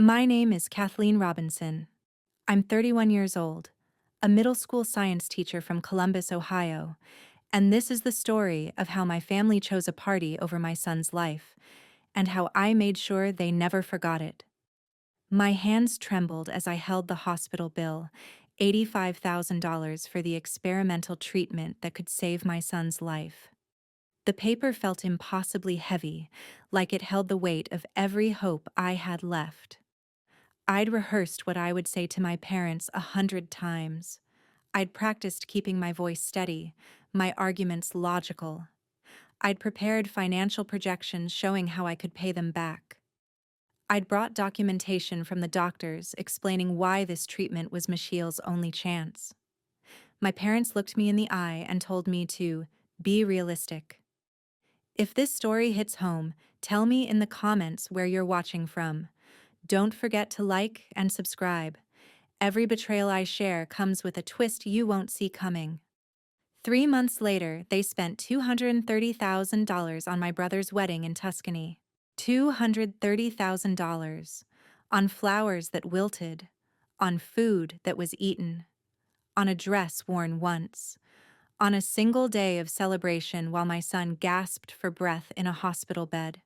My name is Kathleen Robinson. I'm 31 years old, a middle school science teacher from Columbus, Ohio, and this is the story of how my family chose a party over my son's life, and how I made sure they never forgot it. My hands trembled as I held the hospital bill, $85,000 for the experimental treatment that could save my son's life. The paper felt impossibly heavy, like it held the weight of every hope I had left. I'd rehearsed what I would say to my parents 100 times. I'd practiced keeping my voice steady, my arguments logical. I'd prepared financial projections showing how I could pay them back. I'd brought documentation from the doctors explaining why this treatment was Michiel's only chance. My parents looked me in the eye and told me to be realistic. If this story hits home, tell me in the comments where you're watching from. Don't forget to like and subscribe. Every betrayal I share comes with a twist you won't see coming. 3 months later, they spent $230,000 on my brother's wedding in Tuscany. $230,000 on flowers that wilted, on food that was eaten, on a dress worn once, on a single day of celebration while my son gasped for breath in a hospital bed.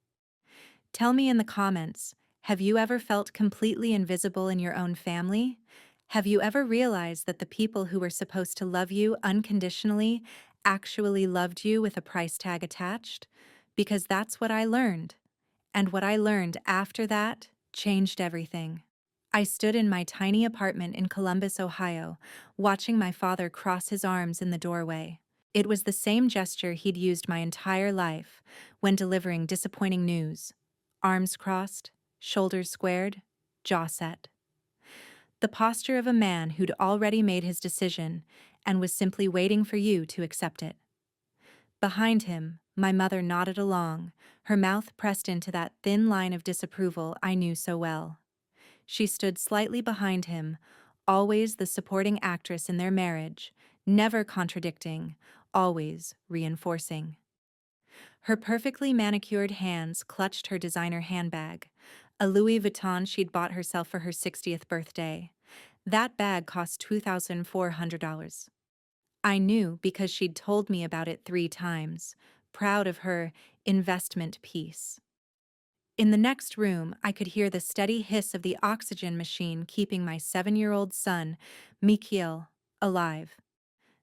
Tell me in the comments, have you ever felt completely invisible in your own family? Have you ever realized that the people who were supposed to love you unconditionally actually loved you with a price tag attached? Because that's what I learned. And what I learned after that changed everything. I stood in my tiny apartment in Columbus, Ohio, watching my father cross his arms in the doorway. It was the same gesture he'd used my entire life when delivering disappointing news. Arms crossed, shoulders squared, jaw set. The posture of a man who'd already made his decision and was simply waiting for you to accept it. Behind him, my mother nodded along, her mouth pressed into that thin line of disapproval I knew so well. She stood slightly behind him, always the supporting actress in their marriage, never contradicting, always reinforcing. Her perfectly manicured hands clutched her designer handbag, a Louis Vuitton she'd bought herself for her 60th birthday. That bag cost $2,400. I knew because she'd told me about it 3 times, proud of her investment piece. In the next room, I could hear the steady hiss of the oxygen machine keeping my 7-year-old son, Michiel, alive.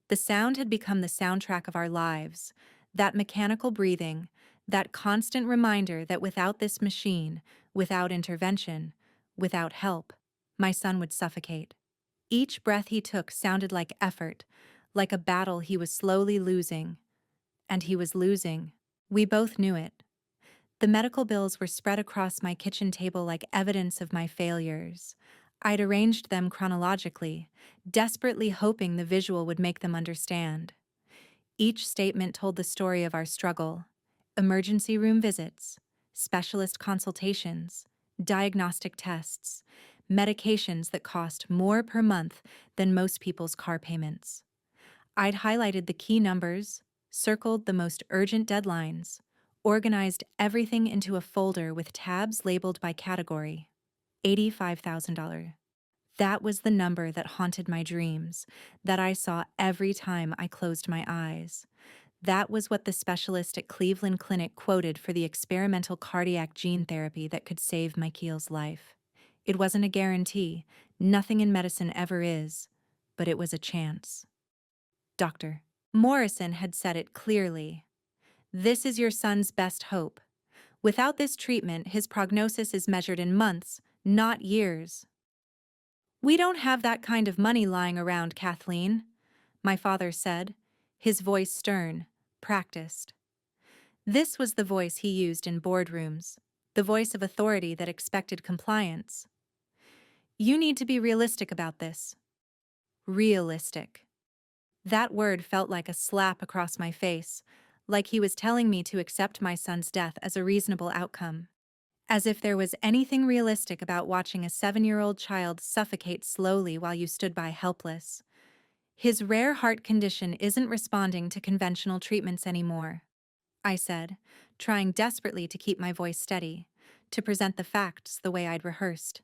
The sound had become the soundtrack of our lives, that mechanical breathing, that constant reminder that without this machine, without intervention, without help, my son would suffocate. Each breath he took sounded like effort, like a battle he was slowly losing. And he was losing. We both knew it. The medical bills were spread across my kitchen table like evidence of my failures. I'd arranged them chronologically, desperately hoping the visual would make them understand. Each statement told the story of our struggle: emergency room visits, specialist consultations, diagnostic tests, medications that cost more per month than most people's car payments. I'd highlighted the key numbers, circled the most urgent deadlines, organized everything into a folder with tabs labeled by category. $85,000. That was the number that haunted my dreams, that I saw every time I closed my eyes. That was what the specialist at Cleveland Clinic quoted for the experimental cardiac gene therapy that could save Michiel's life. It wasn't a guarantee, nothing in medicine ever is, but it was a chance. Dr. Morrison had said it clearly. This is your son's best hope. Without this treatment, his prognosis is measured in months, not years. We don't have that kind of money lying around, Kathleen, my father said, his voice stern, practiced. This was the voice he used in boardrooms, the voice of authority that expected compliance. You need to be realistic about this. Realistic. That word felt like a slap across my face, like he was telling me to accept my son's death as a reasonable outcome. As if there was anything realistic about watching a 7-year-old child suffocate slowly while you stood by helpless. His rare heart condition isn't responding to conventional treatments anymore, I said, trying desperately to keep my voice steady, to present the facts the way I'd rehearsed.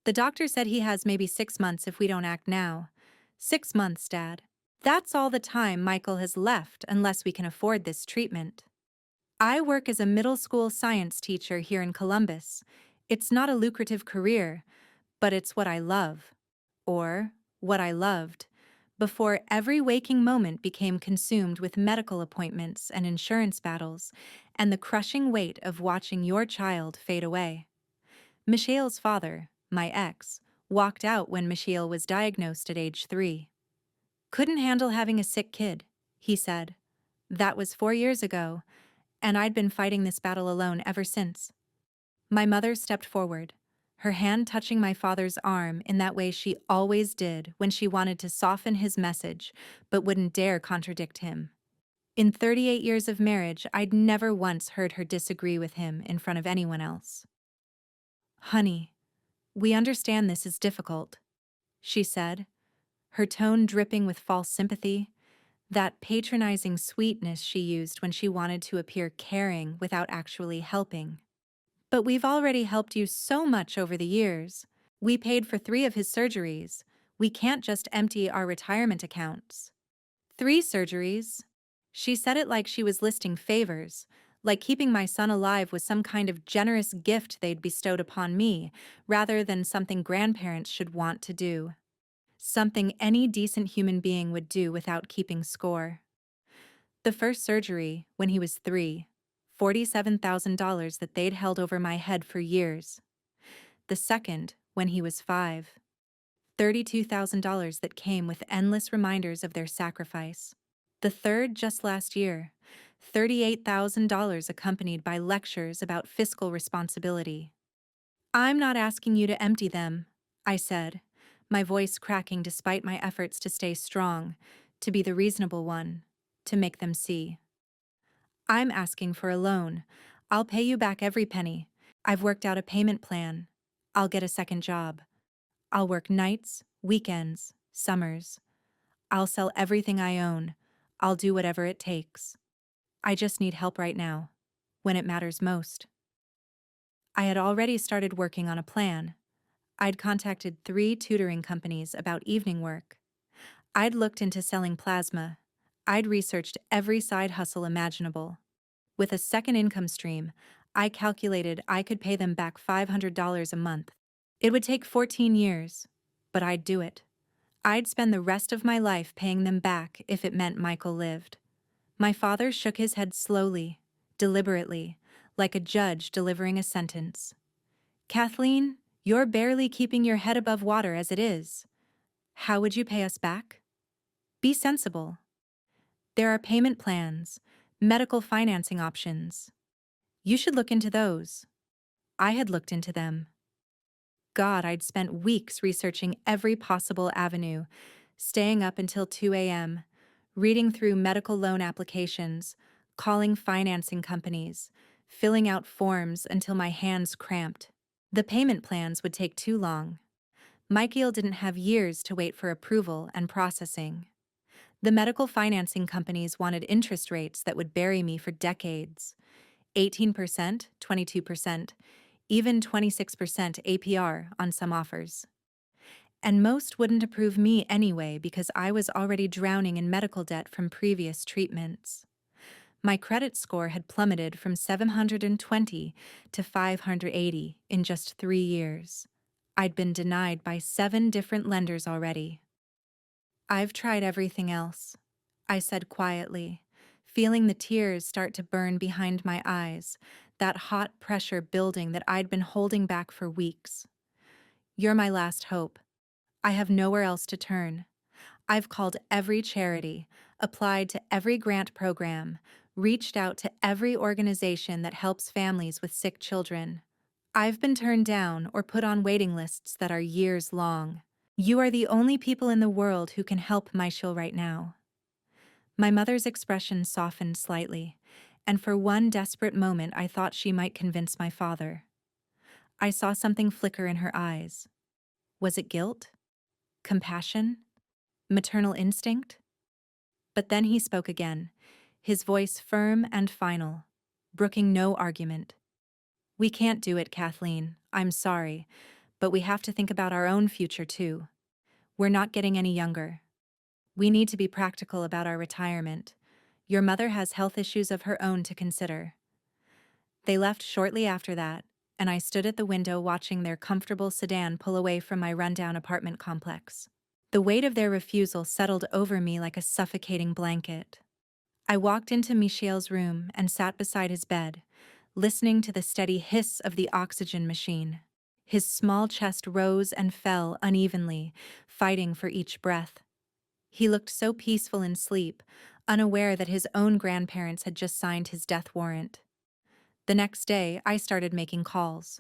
The doctor said he has maybe 6 months if we don't act now. 6 months, Dad. That's all the time Michael has left unless we can afford this treatment. I work as a middle school science teacher here in Columbus. It's not a lucrative career, but it's what I love. Or what I loved, before every waking moment became consumed with medical appointments and insurance battles, and the crushing weight of watching your child fade away. Michael's father, my ex, walked out when Michael was diagnosed at age 3. Couldn't handle having a sick kid, he said. That was 4 years ago, and I'd been fighting this battle alone ever since. My mother stepped forward, her hand touching my father's arm in that way she always did when she wanted to soften his message but wouldn't dare contradict him. In 38 years of marriage, I'd never once heard her disagree with him in front of anyone else. Honey, we understand this is difficult, she said, her tone dripping with false sympathy, that patronizing sweetness she used when she wanted to appear caring without actually helping. But we've already helped you so much over the years. We paid for 3 of his surgeries. We can't just empty our retirement accounts. 3 surgeries? She said it like she was listing favors, like keeping my son alive was some kind of generous gift they'd bestowed upon me, rather than something grandparents should want to do. Something any decent human being would do without keeping score. The first surgery, when he was 3, $47,000 that they'd held over my head for years. The second, when he was 5, $32,000 that came with endless reminders of their sacrifice. The third, just last year, $38,000 accompanied by lectures about fiscal responsibility. I'm not asking you to empty them, I said, my voice cracking despite my efforts to stay strong, to be the reasonable one, to make them see. I'm asking for a loan. I'll pay you back every penny. I've worked out a payment plan. I'll get a second job. I'll work nights, weekends, summers. I'll sell everything I own. I'll do whatever it takes. I just need help right now, when it matters most. I had already started working on a plan. I'd contacted 3 tutoring companies about evening work. I'd looked into selling plasma. I'd researched every side hustle imaginable. With a second income stream, I calculated I could pay them back $500 a month. It would take 14 years, but I'd do it. I'd spend the rest of my life paying them back if it meant Michael lived. My father shook his head slowly, deliberately, like a judge delivering a sentence. Kathleen, you're barely keeping your head above water as it is. How would you pay us back? Be sensible. There are payment plans, medical financing options. You should look into those. I had looked into them. God, I'd spent weeks researching every possible avenue, staying up until 2 a.m., reading through medical loan applications, calling financing companies, filling out forms until my hands cramped. The payment plans would take too long. Michael didn't have years to wait for approval and processing. The medical financing companies wanted interest rates that would bury me for decades. 18%, 22%, even 26% APR on some offers. And most wouldn't approve me anyway because I was already drowning in medical debt from previous treatments. My credit score had plummeted from 720 to 580 in just 3 years. I'd been denied by 7 different lenders already. I've tried everything else, I said quietly, feeling the tears start to burn behind my eyes, that hot pressure building that I'd been holding back for weeks. You're my last hope. I have nowhere else to turn. I've called every charity, applied to every grant program, reached out to every organization that helps families with sick children. I've been turned down or put on waiting lists that are years long. You are the only people in the world who can help Michael right now. My mother's expression softened slightly, and for one desperate moment I thought she might convince my father. I saw something flicker in her eyes. Was it guilt? Compassion? Maternal instinct? But then he spoke again, his voice firm and final, brooking no argument. We can't do it, Kathleen. I'm sorry, But we have to think about our own future too. We're not getting any younger. We need to be practical about our retirement. Your mother has health issues of her own to consider. They left shortly after that, and I stood at the window watching their comfortable sedan pull away from my rundown apartment complex. The weight of their refusal settled over me like a suffocating blanket. I walked into Michiel's room and sat beside his bed, listening to the steady hiss of the oxygen machine. His small chest rose and fell unevenly, fighting for each breath. He looked so peaceful in sleep, unaware that his own grandparents had just signed his death warrant. The next day, I started making calls.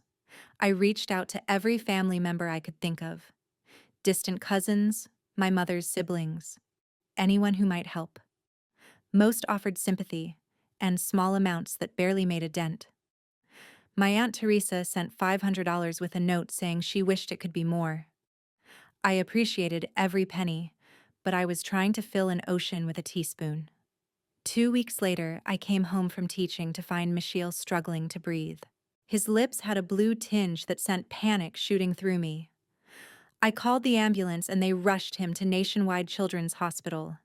I reached out to every family member I could think of. Distant cousins, my mother's siblings, anyone who might help. Most offered sympathy, and small amounts that barely made a dent. My Aunt Teresa sent $500 with a note saying she wished it could be more. I appreciated every penny, but I was trying to fill an ocean with a teaspoon. 2 weeks later, I came home from teaching to find Michiel struggling to breathe. His lips had a blue tinge that sent panic shooting through me. I called the ambulance and they rushed him to Nationwide Children's Hospital.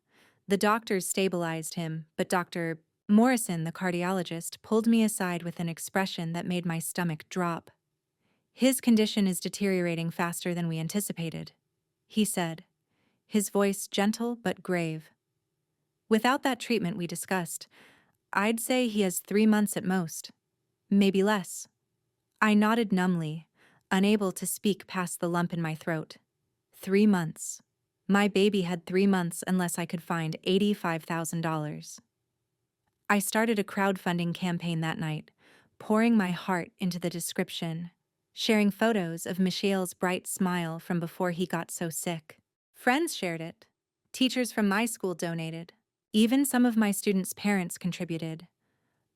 The doctors stabilized him, but Dr. Morrison, the cardiologist, pulled me aside with an expression that made my stomach drop. "His condition is deteriorating faster than we anticipated," he said, his voice gentle but grave. "Without that treatment we discussed, I'd say he has 3 months at most, maybe less." I nodded numbly, unable to speak past the lump in my throat. 3 months. My baby had 3 months unless I could find $85,000. I started a crowdfunding campaign that night, pouring my heart into the description, sharing photos of Michiel's bright smile from before he got so sick. Friends shared it. Teachers from my school donated. Even some of my students' parents contributed.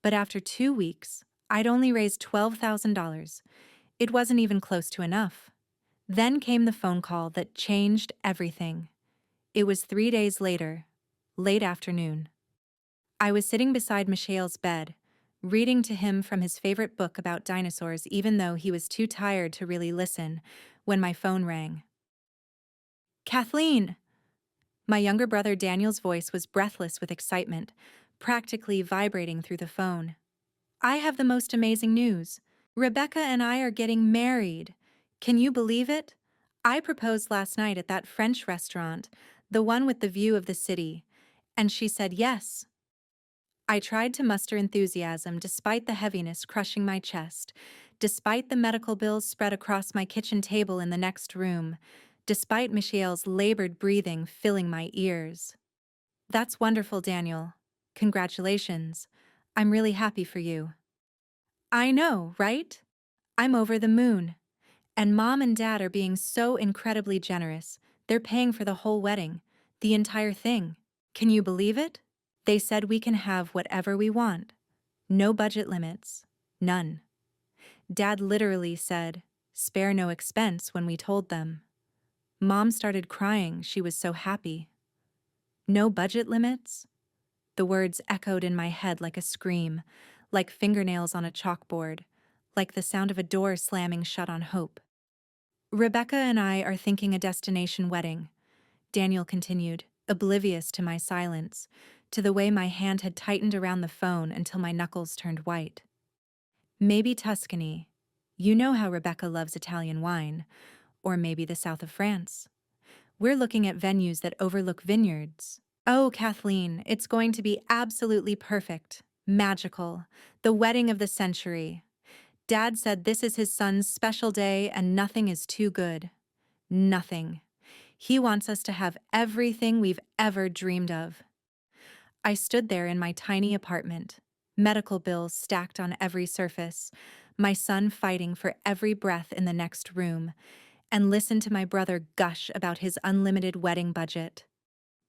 But after 2 weeks, I'd only raised $12,000. It wasn't even close to enough. Then came the phone call that changed everything. It was 3 days later, late afternoon. I was sitting beside Michiel's bed, reading to him from his favorite book about dinosaurs even though he was too tired to really listen, when my phone rang. "Kathleen!" My younger brother Daniel's voice was breathless with excitement, practically vibrating through the phone. "I have the most amazing news. Rebecca and I are getting married. Can you believe it? I proposed last night at that French restaurant, the one with the view of the city, and she said yes." I tried to muster enthusiasm despite the heaviness crushing my chest, despite the medical bills spread across my kitchen table in the next room, despite Michiel's labored breathing filling my ears. "That's wonderful, Daniel. Congratulations. I'm really happy for you." "I know, right? I'm over the moon. And Mom and Dad are being so incredibly generous. They're paying for the whole wedding, the entire thing. Can you believe it? They said we can have whatever we want. No budget limits. None." Dad literally said, "Spare no expense," when we told them. Mom started crying, she was so happy. No budget limits? The words echoed in my head like a scream, like fingernails on a chalkboard, like the sound of a door slamming shut on hope. "Rebecca and I are thinking a destination wedding," Daniel continued, oblivious to my silence, to the way my hand had tightened around the phone until my knuckles turned white. "Maybe Tuscany. You know how Rebecca loves Italian wine. Or maybe the south of France. We're looking at venues that overlook vineyards." "Oh, Kathleen, it's going to be absolutely perfect. Magical. The wedding of the century. Dad said this is his son's special day and nothing is too good. Nothing. He wants us to have everything we've ever dreamed of." I stood there in my tiny apartment, medical bills stacked on every surface, my son fighting for every breath in the next room, and listened to my brother gush about his unlimited wedding budget.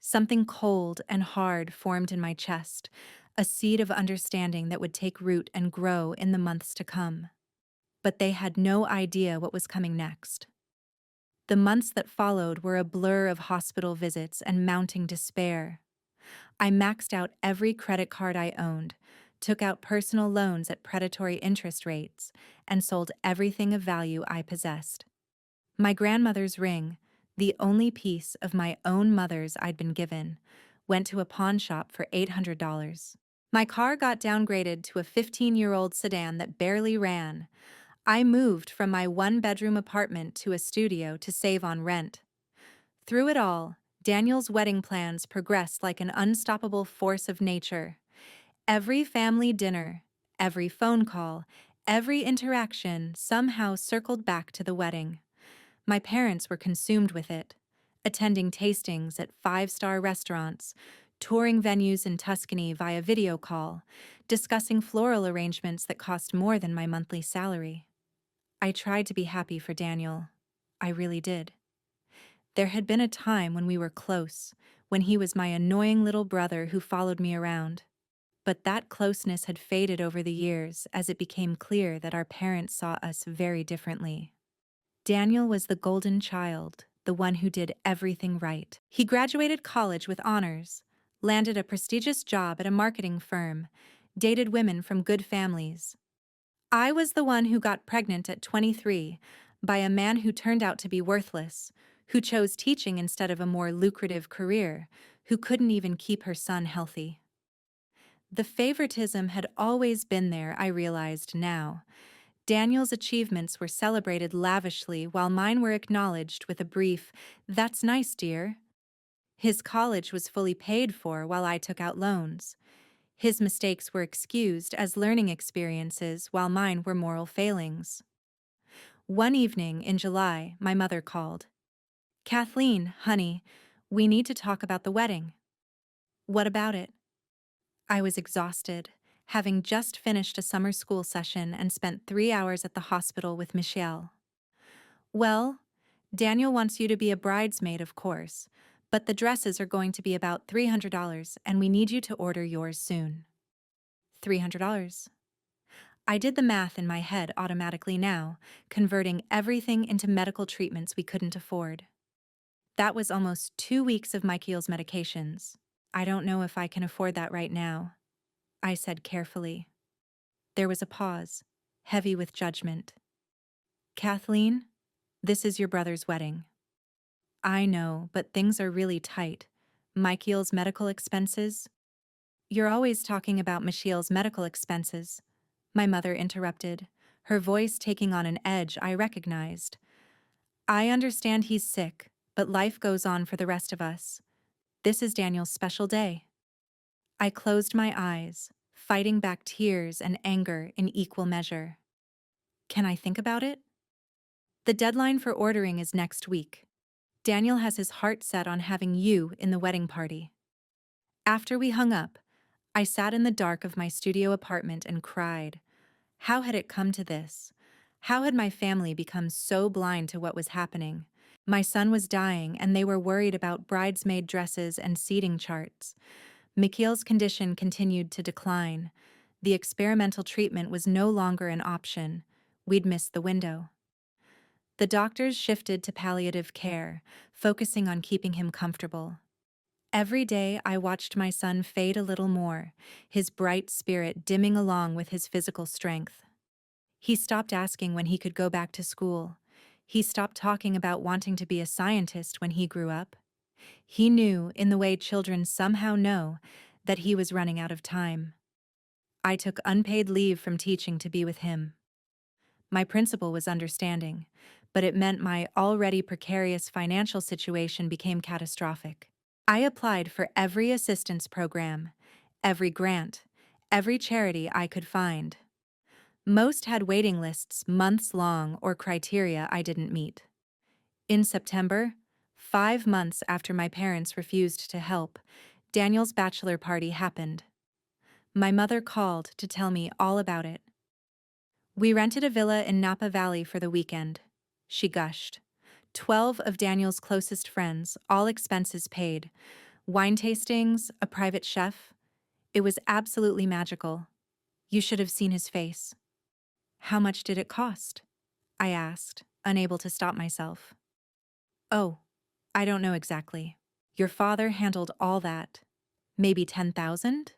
Something cold and hard formed in my chest, a seed of understanding that would take root and grow in the months to come. But they had no idea what was coming next. The months that followed were a blur of hospital visits and mounting despair. I maxed out every credit card I owned, took out personal loans at predatory interest rates, and sold everything of value I possessed. My grandmother's ring, the only piece of my own mother's I'd been given, went to a pawn shop for $800. My car got downgraded to a 15-year-old sedan that barely ran. I moved from my one-bedroom apartment to a studio to save on rent. Through it all, Daniel's wedding plans progressed like an unstoppable force of nature. Every family dinner, every phone call, every interaction somehow circled back to the wedding. My parents were consumed with it, attending tastings at five-star restaurants, touring venues in Tuscany via video call, discussing floral arrangements that cost more than my monthly salary. I tried to be happy for Daniel. I really did. There had been a time when we were close, when he was my annoying little brother who followed me around. But that closeness had faded over the years as it became clear that our parents saw us very differently. Daniel was the golden child, the one who did everything right. He graduated college with honors, landed a prestigious job at a marketing firm, dated women from good families. I was the one who got pregnant at 23 by a man who turned out to be worthless, who chose teaching instead of a more lucrative career, who couldn't even keep her son healthy. The favoritism had always been there, I realized now. Daniel's achievements were celebrated lavishly while mine were acknowledged with a brief, "That's nice, dear." His college was fully paid for while I took out loans. His mistakes were excused as learning experiences while mine were moral failings. One evening in July, my mother called. "Kathleen, honey, we need to talk about the wedding." "What about it?" I was exhausted, having just finished a summer school session and spent 3 hours at the hospital with Michelle. "Well, Daniel wants you to be a bridesmaid, of course, but the dresses are going to be about $300 and we need you to order yours soon." $300. I did the math in my head automatically now, converting everything into medical treatments we couldn't afford. That was almost 2 weeks of Michael's medications. "I don't know if I can afford that right now," I said carefully. There was a pause, heavy with judgment. "Kathleen, this is your brother's wedding." "I know, but things are really tight. Michael's medical expenses." "You're always talking about Michiel's medical expenses," my mother interrupted, her voice taking on an edge I recognized. "I understand he's sick, but life goes on for the rest of us. This is Daniel's special day." I closed my eyes, fighting back tears and anger in equal measure. "Can I think about it?" "The deadline for ordering is next week. Daniel has his heart set on having you in the wedding party." After we hung up, I sat in the dark of my studio apartment and cried. How had it come to this? How had my family become so blind to what was happening? My son was dying, and they were worried about bridesmaid dresses and seating charts. Mikhail's condition continued to decline. The experimental treatment was no longer an option. We'd missed the window. The doctors shifted to palliative care, focusing on keeping him comfortable. Every day I watched my son fade a little more, his bright spirit dimming along with his physical strength. He stopped asking when he could go back to school. He stopped talking about wanting to be a scientist when he grew up. He knew, in the way children somehow know, that he was running out of time. I took unpaid leave from teaching to be with him. My principal was understanding, but it meant my already precarious financial situation became catastrophic. I applied for every assistance program, every grant, every charity I could find. Most had waiting lists months long or criteria I didn't meet. In September, 5 months after my parents refused to help, Daniel's bachelor party happened. My mother called to tell me all about it. "We rented a villa in Napa Valley for the weekend," she gushed. 12 of Daniel's closest friends, all expenses paid. Wine tastings, a private chef. It was absolutely magical. You should have seen his face. "How much did it cost?" I asked, unable to stop myself. "Oh, I don't know exactly. Your father handled all that. Maybe 10,000?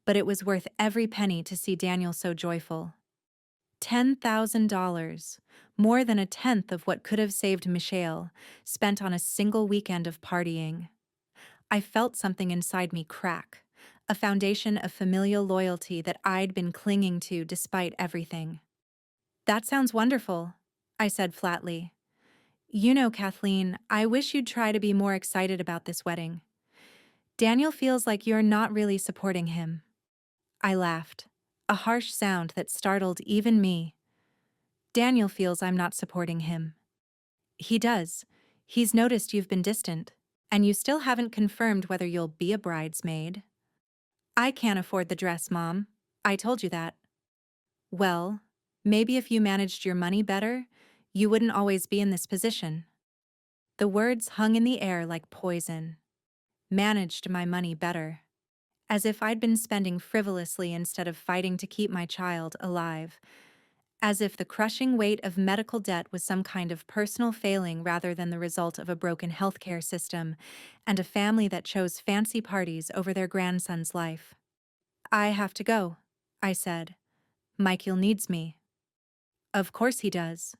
But it was worth every penny to see Daniel so joyful." $10,000, more than a tenth of what could have saved Michelle, spent on a single weekend of partying. I felt something inside me crack, a foundation of familial loyalty that I'd been clinging to despite everything. "That sounds wonderful," I said flatly. "You know, Kathleen, I wish you'd try to be more excited about this wedding. Daniel feels like you're not really supporting him." I laughed, a harsh sound that startled even me. "Daniel feels I'm not supporting him." "He does. He's noticed you've been distant, and you still haven't confirmed whether you'll be a bridesmaid." "I can't afford the dress, Mom. I told you that." "Well, maybe if you managed your money better, you wouldn't always be in this position." The words hung in the air like poison. Managed my money better. As if I'd been spending frivolously instead of fighting to keep my child alive. As if the crushing weight of medical debt was some kind of personal failing rather than the result of a broken healthcare system and a family that chose fancy parties over their grandson's life. "I have to go," I said. "Michael needs me." "Of course he does,"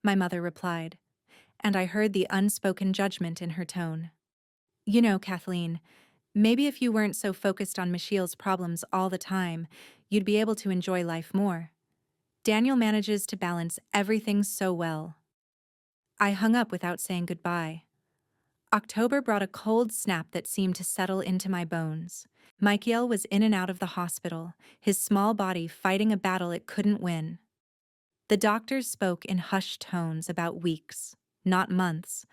my mother replied, and I heard the unspoken judgment in her tone. "You know, Kathleen, maybe if you weren't so focused on Michiel's problems all the time, you'd be able to enjoy life more. Daniel manages to balance everything so well." I hung up without saying goodbye. October brought a cold snap that seemed to settle into my bones. Michael was in and out of the hospital, his small body fighting a battle it couldn't win. The doctors spoke in hushed tones about weeks, not months.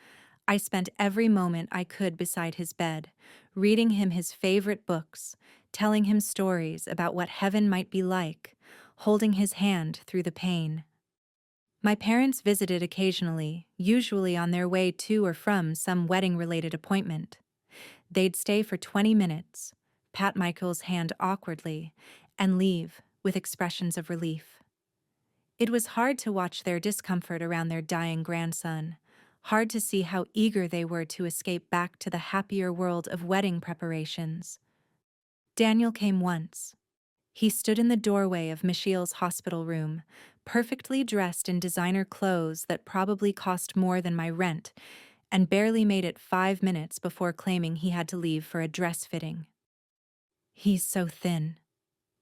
I spent every moment I could beside his bed, reading him his favorite books, telling him stories about what heaven might be like, holding his hand through the pain. My parents visited occasionally, usually on their way to or from some wedding-related appointment. They'd stay for 20 minutes, pat Michael's hand awkwardly, and leave with expressions of relief. It was hard to watch their discomfort around their dying grandson, hard to see how eager they were to escape back to the happier world of wedding preparations. Daniel came once. He stood in the doorway of Michiel's hospital room, perfectly dressed in designer clothes that probably cost more than my rent, and barely made it 5 minutes before claiming he had to leave for a dress fitting. "He's so thin,"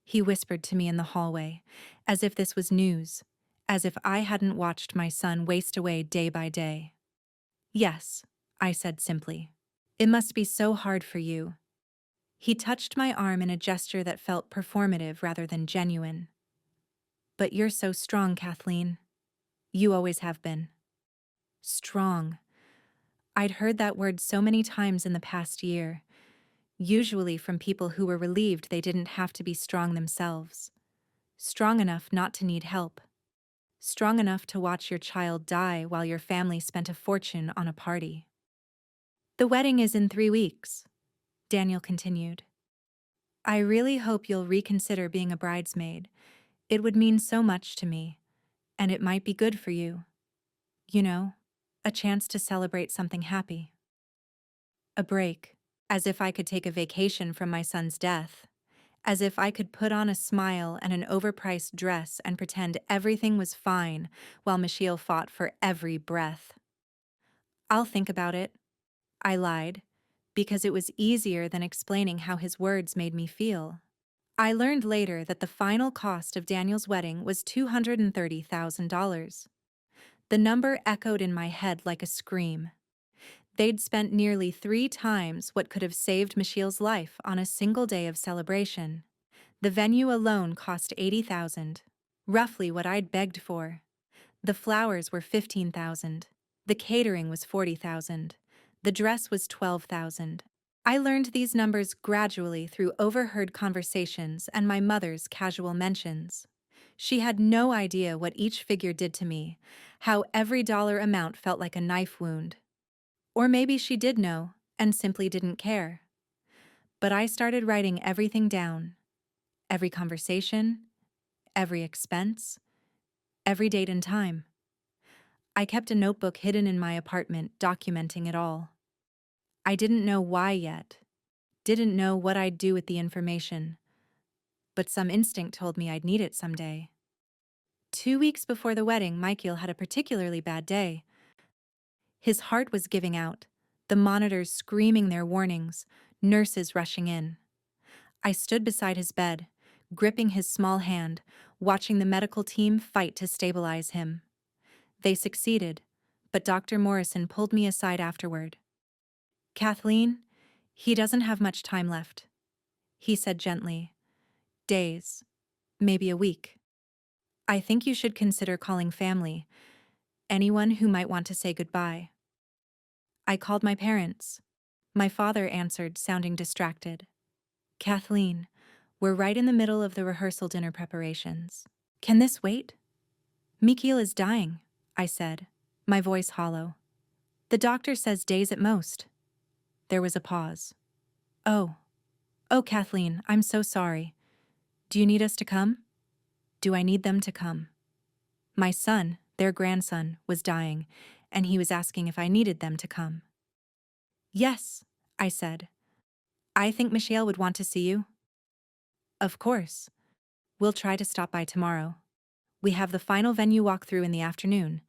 he whispered to me in the hallway, as if this was news, as if I hadn't watched my son waste away day by day. "Yes," I said simply. "It must be so hard for you." He touched my arm in a gesture that felt performative rather than genuine. "But you're so strong, Kathleen. You always have been." Strong. I'd heard that word so many times in the past year, usually from people who were relieved they didn't have to be strong themselves. Strong enough not to need help. Strong enough to watch your child die while your family spent a fortune on a party. "The wedding is in 3 weeks," Daniel continued. "I really hope you'll reconsider being a bridesmaid. It would mean so much to me, and it might be good for you. You know, a chance to celebrate something happy." A break, as if I could take a vacation from my son's death, as if I could put on a smile and an overpriced dress and pretend everything was fine while Michiel fought for every breath. "I'll think about it," I lied, because it was easier than explaining how his words made me feel. I learned later that the final cost of Daniel's wedding was $230,000. The number echoed in my head like a scream. They'd spent nearly 3 times what could have saved Michiel's life on a single day of celebration. The venue alone cost $80,000, roughly what I'd begged for. The flowers were $15,000. The catering was $40,000. The dress was $12,000. I learned these numbers gradually through overheard conversations and my mother's casual mentions. She had no idea what each figure did to me, how every dollar amount felt like a knife wound. Or maybe she did know and simply didn't care. But I started writing everything down. Every conversation, every expense, every date and time. I kept a notebook hidden in my apartment documenting it all. I didn't know why yet, didn't know what I'd do with the information, but some instinct told me I'd need it someday. 2 weeks before the wedding, Michael had a particularly bad day. His heart was giving out, the monitors screaming their warnings, nurses rushing in. I stood beside his bed, gripping his small hand, watching the medical team fight to stabilize him. They succeeded, but Dr. Morrison pulled me aside afterward. "Kathleen, he doesn't have much time left," he said gently. "Days, maybe a week. I think you should consider calling family, anyone who might want to say goodbye." I called my parents. My father answered, sounding distracted. "Kathleen, we're right in the middle of the rehearsal dinner preparations. Can this wait?" "Mikhail is dying," I said, my voice hollow. "The doctor says days at most." There was a pause. Oh, Kathleen, I'm so sorry. Do you need us to come?" Do I need them to come? My son, their grandson, was dying, and he was asking if I needed them to come. "Yes," I said. "I think Michelle would want to see you." "Of course. We'll try to stop by tomorrow. We have the final venue walkthrough in the afternoon,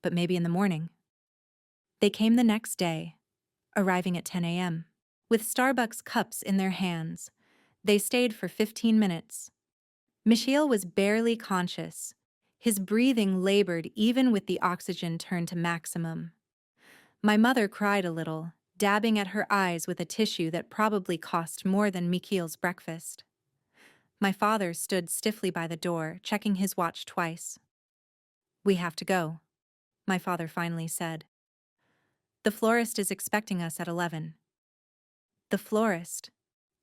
but maybe in the morning." They came the next day, arriving at 10 a.m. with Starbucks cups in their hands. They stayed for 15 minutes. Michiel was barely conscious. His breathing labored even with the oxygen turned to maximum. My mother cried a little, dabbing at her eyes with a tissue that probably cost more than Mikhail's breakfast. My father stood stiffly by the door, checking his watch twice. "We have to go," my father finally said. "The florist is expecting us at 11. "The florist,"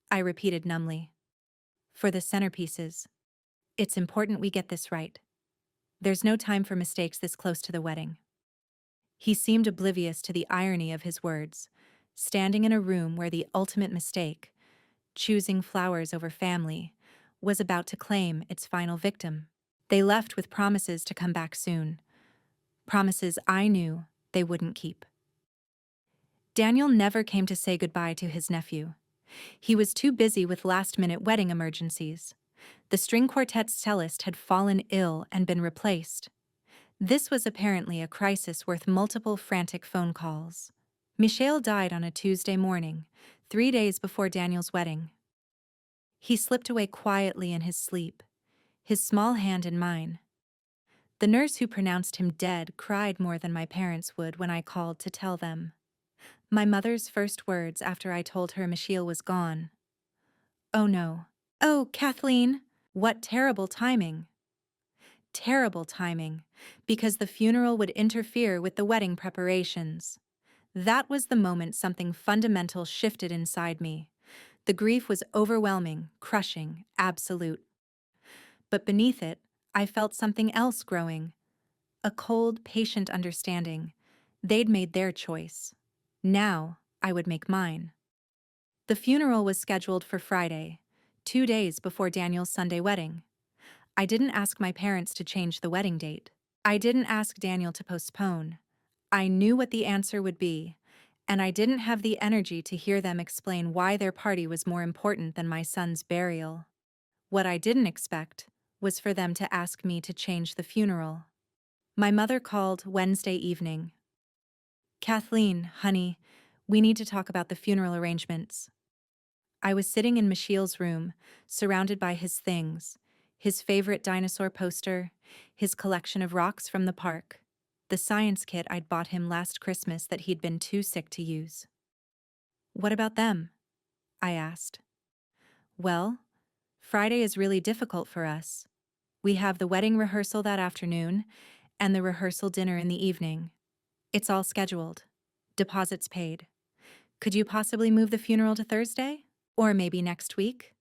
I repeated numbly. "For the centerpieces. It's important we get this right. There's no time for mistakes this close to the wedding." He seemed oblivious to the irony of his words, standing in a room where the ultimate mistake, choosing flowers over family, was about to claim its final victim. They left with promises to come back soon. Promises I knew they wouldn't keep. Daniel never came to say goodbye to his nephew. He was too busy with last-minute wedding emergencies. The string quartet's cellist had fallen ill and been replaced. This was apparently a crisis worth multiple frantic phone calls. Michel died on a Tuesday morning, 3 days before Daniel's wedding. He slipped away quietly in his sleep, his small hand in mine. The nurse who pronounced him dead cried more than my parents would when I called to tell them. My mother's first words after I told her Michel was gone. "Oh no. Oh, Kathleen, what terrible timing." Terrible timing, because the funeral would interfere with the wedding preparations. That was the moment something fundamental shifted inside me. The grief was overwhelming, crushing, absolute. But beneath it, I felt something else growing. A cold, patient understanding. They'd made their choice. Now, I would make mine. The funeral was scheduled for Friday, 2 days before Daniel's Sunday wedding. I didn't ask my parents to change the wedding date. I didn't ask Daniel to postpone. I knew what the answer would be, and I didn't have the energy to hear them explain why their party was more important than my son's burial. What I didn't expect was for them to ask me to change the funeral. My mother called Wednesday evening. "Kathleen, honey, we need to talk about the funeral arrangements." I was sitting in Michel's room, surrounded by his things, his favorite dinosaur poster, his collection of rocks from the park, the science kit I'd bought him last Christmas that he'd been too sick to use. "What about them?" I asked. "Well, Friday is really difficult for us. We have the wedding rehearsal that afternoon and the rehearsal dinner in the evening. It's all scheduled. Deposits paid. Could you possibly move the funeral to Thursday? Or maybe next week?"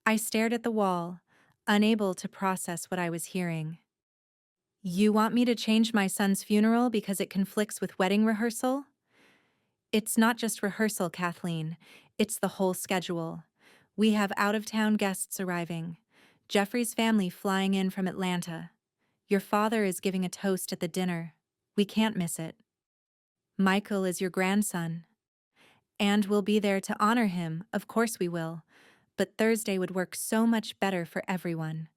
I stared at the wall, unable to process what I was hearing. "You want me to change my son's funeral because it conflicts with wedding rehearsal?" "It's not just rehearsal, Kathleen. It's the whole schedule. We have out-of-town guests arriving. Jeffrey's family flying in from Atlanta. Your father is giving a toast at the dinner. We can't miss it. Michael is your grandson. And we'll be there to honor him, of course we will. But Thursday would work so much better for everyone.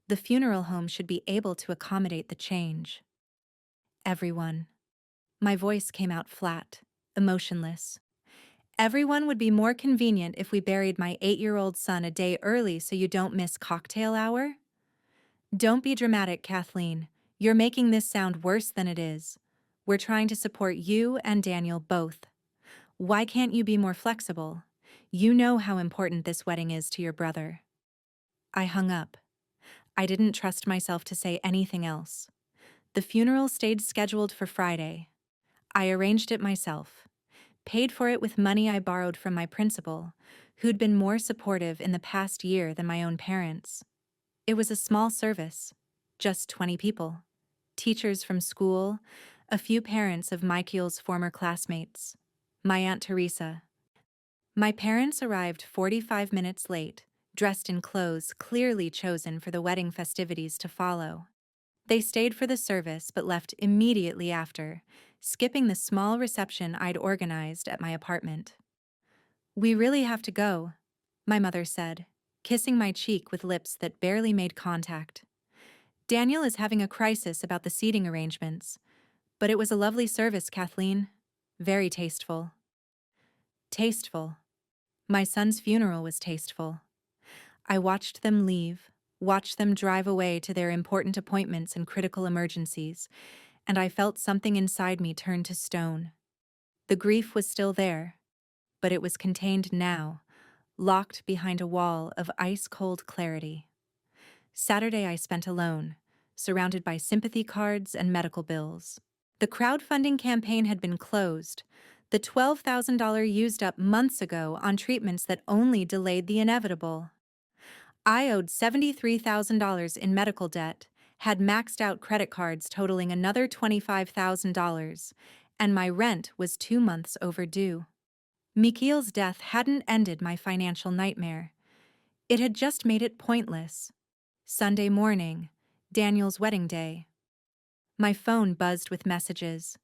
The funeral home should be able to accommodate the change. Everyone. My voice came out flat, emotionless. Everyone would be more convenient if we buried my 8-year-old son a day early so you don't miss cocktail hour? Don't be dramatic, Kathleen. You're making this sound worse than it is. We're trying to support you and Daniel both. Why can't you be more flexible? You know how important this wedding is to your brother. I hung up. I didn't trust myself to say anything else. The funeral stayed scheduled for Friday. I arranged it myself, paid for it with money I borrowed from my principal, who'd been more supportive in the past year than my own parents. It was a small service, just 20 people. Teachers from school, a few parents of Michael's former classmates, my Aunt Teresa. My parents arrived 45 minutes late, dressed in clothes clearly chosen for the wedding festivities to follow. They stayed for the service but left immediately after, skipping the small reception I'd organized at my apartment. "We really have to go," my mother said, kissing my cheek with lips that barely made contact. "Daniel is having a crisis about the seating arrangements, but it was a lovely service, Kathleen. Very tasteful." Tasteful. My son's funeral was tasteful. I watched them leave, watched them drive away to their important appointments and critical emergencies, and I felt something inside me turn to stone. The grief was still there, but it was contained now, locked behind a wall of ice-cold clarity. Saturday I spent alone, surrounded by sympathy cards and medical bills. The crowdfunding campaign had been closed, the $12,000 used up months ago on treatments that only delayed the inevitable. I owed $73,000 in medical debt, had maxed out credit cards totaling another $25,000, and my rent was 2 months overdue. Mikhail's death hadn't ended my financial nightmare. It had just made it pointless. Sunday morning, Daniel's wedding day. My phone buzzed with messages.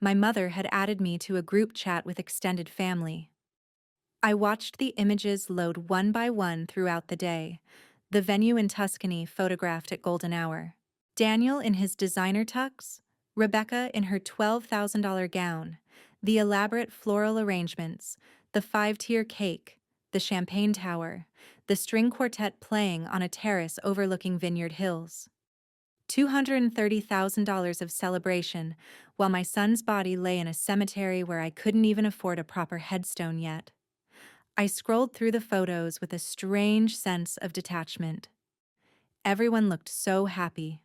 My mother had added me to a group chat with extended family. I watched the images load one by one throughout the day, the venue in Tuscany photographed at golden hour. Daniel in his designer tux, Rebecca in her $12,000 gown, the elaborate floral arrangements, the 5-tier cake, the champagne tower, the string quartet playing on a terrace overlooking Vineyard Hills. $230,000 of celebration, while my son's body lay in a cemetery where I couldn't even afford a proper headstone yet. I scrolled through the photos with a strange sense of detachment. Everyone looked so happy.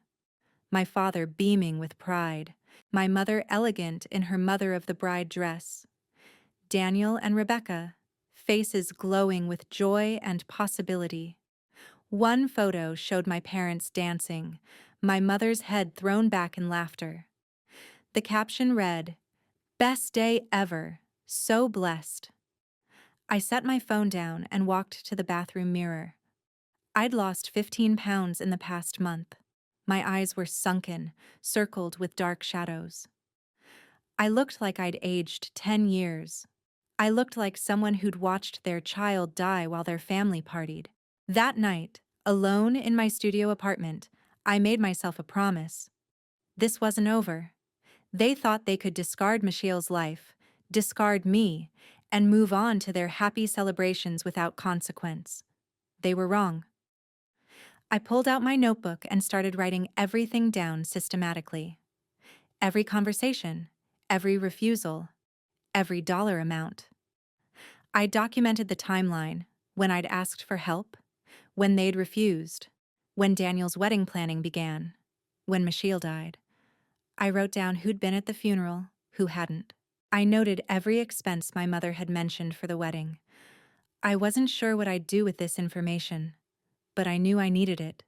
My father beaming with pride, my mother elegant in her mother of the bride dress. Daniel and Rebecca, faces glowing with joy and possibility. One photo showed my parents dancing, my mother's head thrown back in laughter. The caption read, "Best day ever, so blessed." I set my phone down and walked to the bathroom mirror. I'd lost 15 pounds in the past month. My eyes were sunken, circled with dark shadows. I looked like I'd aged 10 years. I looked like someone who'd watched their child die while their family partied. That night, alone in my studio apartment, I made myself a promise. This wasn't over. They thought they could discard Michelle's life, discard me, and move on to their happy celebrations without consequence. They were wrong. I pulled out my notebook and started writing everything down systematically. Every conversation, every refusal, every dollar amount. I documented the timeline, when I'd asked for help, when they'd refused, when Daniel's wedding planning began, when Michelle died. I wrote down who'd been at the funeral, who hadn't. I noted every expense my mother had mentioned for the wedding. I wasn't sure what I'd do with this information, but I knew I needed it.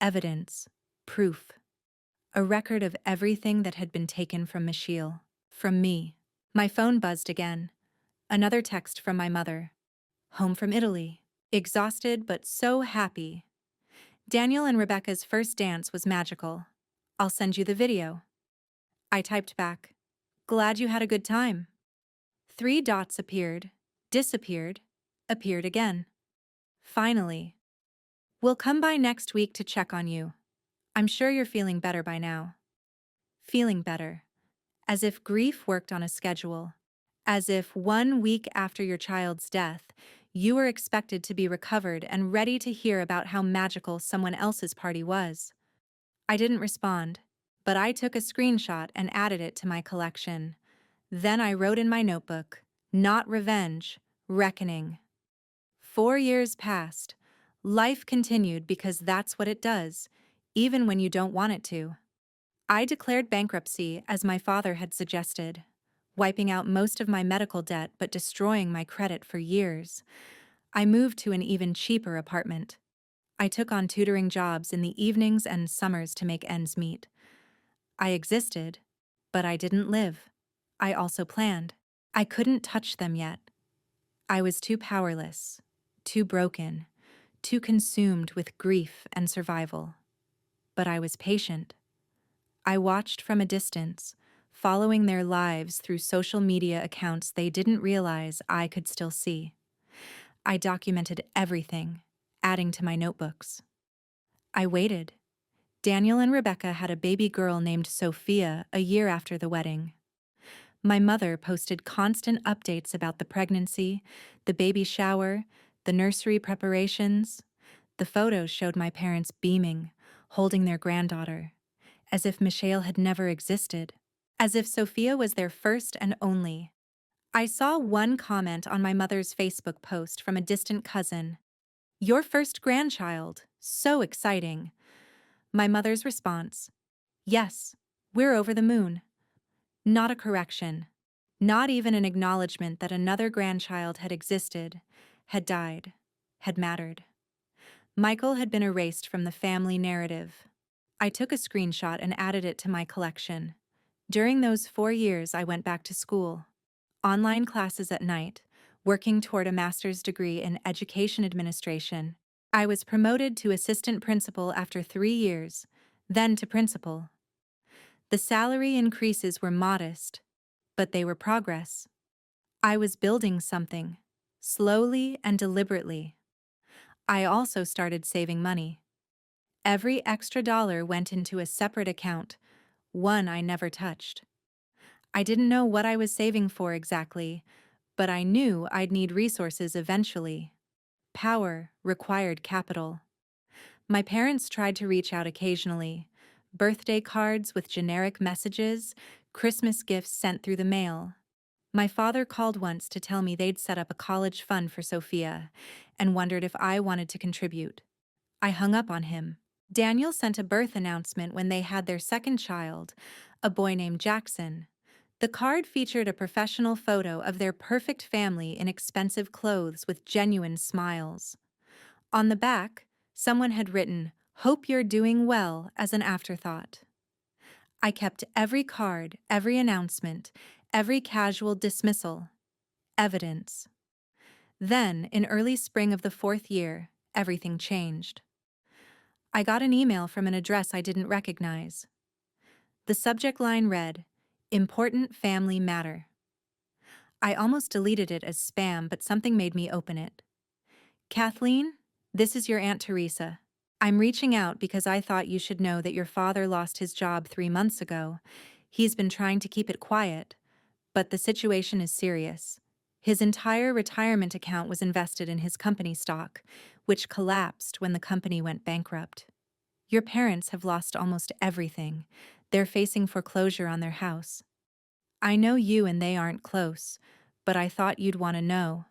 Evidence, proof, a record of everything that had been taken from Michelle, from me. My phone buzzed again. Another text from my mother. Home from Italy. Exhausted but so happy. Daniel and Rebecca's first dance was magical. I'll send you the video. I typed back. Glad you had a good time. 3 dots appeared, disappeared, appeared again. Finally. We'll come by next week to check on you. I'm sure you're feeling better by now. Feeling better. As if grief worked on a schedule. As if 1 week after your child's death, you were expected to be recovered and ready to hear about how magical someone else's party was. I didn't respond, but I took a screenshot and added it to my collection. Then I wrote in my notebook, not revenge, reckoning. 4 years passed. Life continued because that's what it does, even when you don't want it to. I declared bankruptcy as my father had suggested, wiping out most of my medical debt but destroying my credit for years. I moved to an even cheaper apartment. I took on tutoring jobs in the evenings and summers to make ends meet. I existed, but I didn't live. I also planned. I couldn't touch them yet. I was too powerless, too broken, too consumed with grief and survival. But I was patient. I watched from a distance, following their lives through social media accounts they didn't realize I could still see. I documented everything, adding to my notebooks. I waited. Daniel and Rebecca had a baby girl named Sophia a year after the wedding. My mother posted constant updates about the pregnancy, the baby shower, the nursery preparations. The photos showed my parents beaming, holding their granddaughter, as if Michelle had never existed, as if Sophia was their first and only. I saw one comment on my mother's Facebook post from a distant cousin. "Your first grandchild, so exciting." My mother's response, "Yes, we're over the moon." Not a correction, not even an acknowledgement that another grandchild had existed, had died, had mattered. Michael had been erased from the family narrative. I took a screenshot and added it to my collection. During those 4 years, I went back to school. Online classes at night, working toward a master's degree in education administration. I was promoted to assistant principal after 3 years, then to principal. The salary increases were modest, but they were progress. I was building something, slowly and deliberately. I also started saving money. Every extra dollar went into a separate account, one I never touched. I didn't know what I was saving for exactly, but I knew I'd need resources eventually. Power required capital. My parents tried to reach out occasionally. Birthday cards with generic messages, Christmas gifts sent through the mail. My father called once to tell me they'd set up a college fund for Sophia and wondered if I wanted to contribute. I hung up on him. Daniel sent a birth announcement when they had their second child, a boy named Jackson. The card featured a professional photo of their perfect family in expensive clothes with genuine smiles. On the back, someone had written, "Hope you're doing well," as an afterthought. I kept every card, every announcement, every casual dismissal. Evidence. Then, in early spring of the 4th year, everything changed. I got an email from an address I didn't recognize. The subject line read, "Important Family Matter." I almost deleted it as spam, but something made me open it. "Kathleen, this is your Aunt Teresa. I'm reaching out because I thought you should know that your father lost his job 3 months ago. He's been trying to keep it quiet, but the situation is serious. His entire retirement account was invested in his company stock, which collapsed when the company went bankrupt. Your parents have lost almost everything. They're facing foreclosure on their house. I know you and they aren't close, but I thought you'd want to know.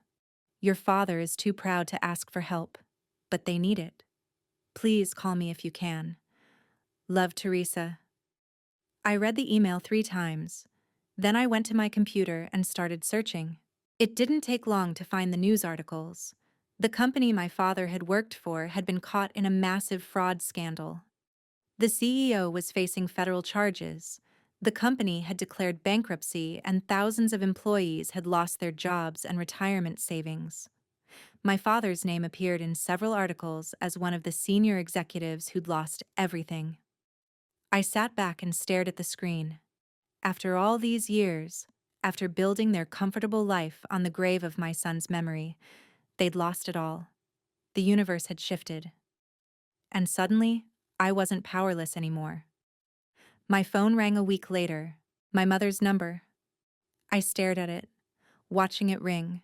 Your father is too proud to ask for help, but they need it. Please call me if you can. Love, Teresa." I read the email 3 times. Then I went to my computer and started searching. It didn't take long to find the news articles. The company my father had worked for had been caught in a massive fraud scandal. The CEO was facing federal charges. The company had declared bankruptcy and thousands of employees had lost their jobs and retirement savings. My father's name appeared in several articles as one of the senior executives who'd lost everything. I sat back and stared at the screen. After all these years, after building their comfortable life on the grave of my son's memory, they'd lost it all. The universe had shifted. and suddenly, I wasn't powerless anymore. My phone rang a week later, my mother's number. I stared at it, watching it ring,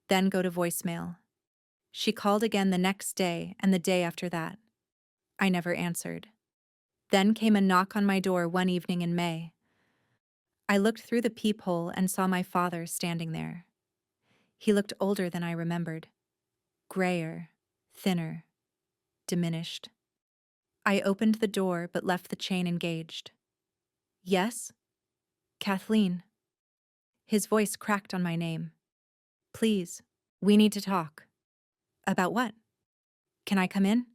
then go to voicemail. She called again the next day and the day after that. I never answered. Then came a knock on my door one evening in May. I looked through the peephole and saw my father standing there. He looked older than I remembered, grayer, thinner, diminished. I opened the door but left the chain engaged. Yes? Kathleen. His voice cracked on my name. Please, we need to talk. About what? Can I come in?